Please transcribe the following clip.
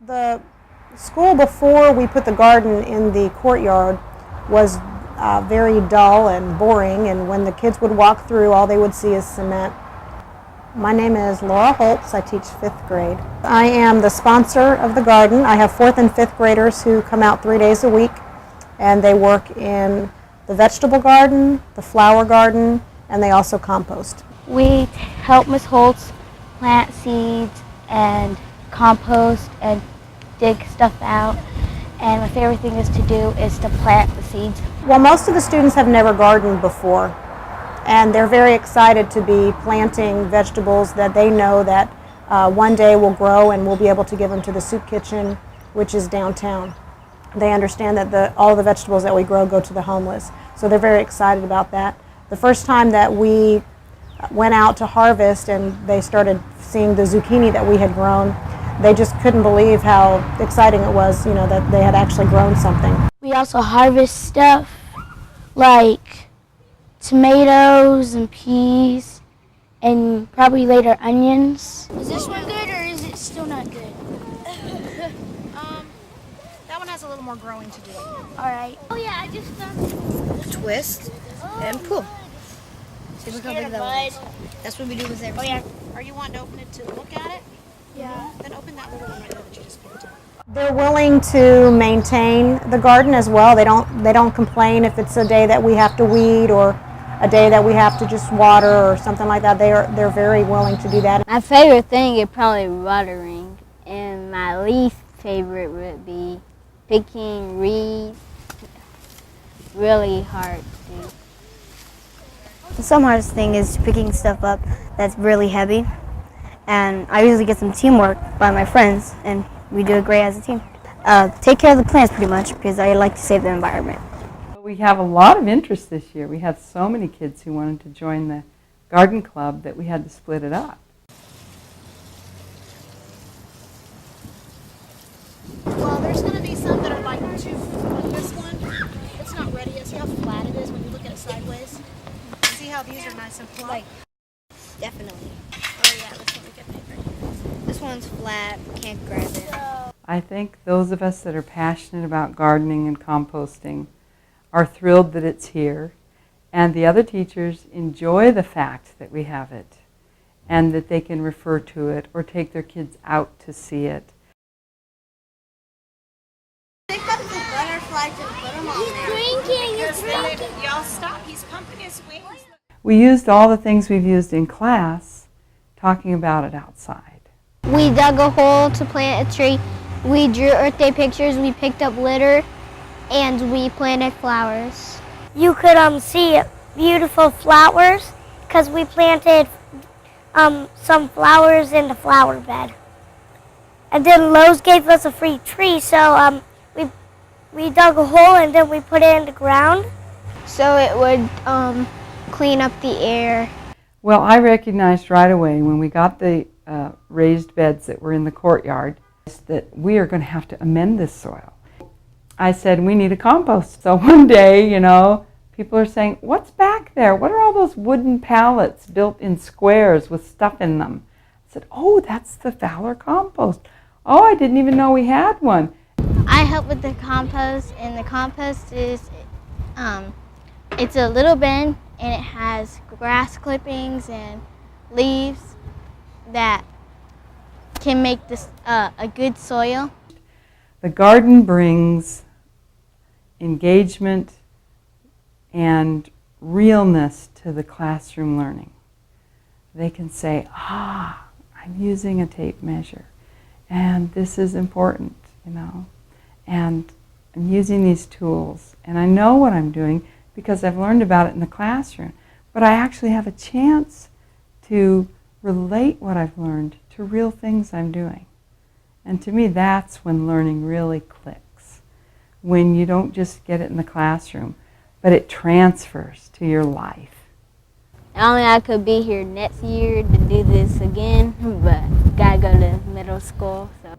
The school before we put the garden in the courtyard was very dull and boring, and when the kids would walk through, all they would see is cement. My name is Laura Holz. I teach 5th grade. I am the sponsor of the garden. I have 4th and 5th graders who come out 3 days a week, and they work in the vegetable garden, the flower garden, and they also compost. We help Ms. Holz plant seeds and compost and dig stuff out, and my favorite thing is to plant the seeds. Well, most of the students have never gardened before, and they're very excited to be planting vegetables that they know that one day will grow and we'll be able to give them to the soup kitchen, which is downtown. They understand that all the vegetables that we grow go to the homeless, so they're very excited about that. The first time that we went out to harvest and they started seeing the zucchini that we had grown, they just couldn't believe how exciting it was, that they had actually grown something. We also harvest stuff like tomatoes and peas and probably later onions. Is this one good or is it still not good? That one has a little more growing to do. All right. Oh yeah, I just found Twist and pull. See, look how big that was. That's what we do with everything. Oh yeah. Are you wanting to open it to look at it? Yeah. Then open that little one right there that you just picked up. They're willing to maintain the garden as well. They don't complain if it's a day that we have to weed or a day that we have to just water or something like that. They're very willing to do that. My favorite thing is probably watering, and my least favorite would be picking reeds. Really hard to do. Some hardest thing is picking stuff up that's really heavy, and I usually get some teamwork by my friends, and we do it great as a team. Take care of the plants pretty much, because I like to save the environment. We have a lot of interest this year. We had so many kids who wanted to join the garden club that we had to split it up. Well, there's going to be some that are like this one. It's not ready yet. See how flat it is when you look at it sideways? See how these are nice and flat? Definitely. Oh yeah, this one we can make right here. This one's flat. Can't grab it. I think those of us that are passionate about gardening and composting are thrilled that it's here, and the other teachers enjoy the fact that we have it and that they can refer to it or take their kids out to see it. Pick up the butterflies and put them on there. He's drinking. Y'all stop. He's pumping his wings. We used all the things we've used in class talking about it outside. We dug a hole to plant a tree. We drew Earth Day pictures. We picked up litter, and we planted flowers. You could see beautiful flowers because we planted some flowers in the flower bed. And then Lowe's gave us a free tree, so we dug a hole and then we put it in the ground. So it would clean up the air. Well, I recognized right away when we got the raised beds that were in the courtyard that we are going to have to amend this soil. I said, we need a compost. So one day, people are saying, what's back there? What are all those wooden pallets built in squares with stuff in them? I said, oh, that's the Fowler compost. Oh, I didn't even know we had one. I help with the compost, and the compost is, it's a little bin, and it has grass clippings and leaves that can make this a good soil. The garden brings engagement and realness to the classroom learning. They can say, I'm using a tape measure, and this is important, and I'm using these tools, and I know what I'm doing because I've learned about it in the classroom, but I actually have a chance to relate what I've learned to real things I'm doing. And to me, that's when learning really clicks. When you don't just get it in the classroom, but it transfers to your life. Only I could be here next year to do this again, but gotta go to middle school. So.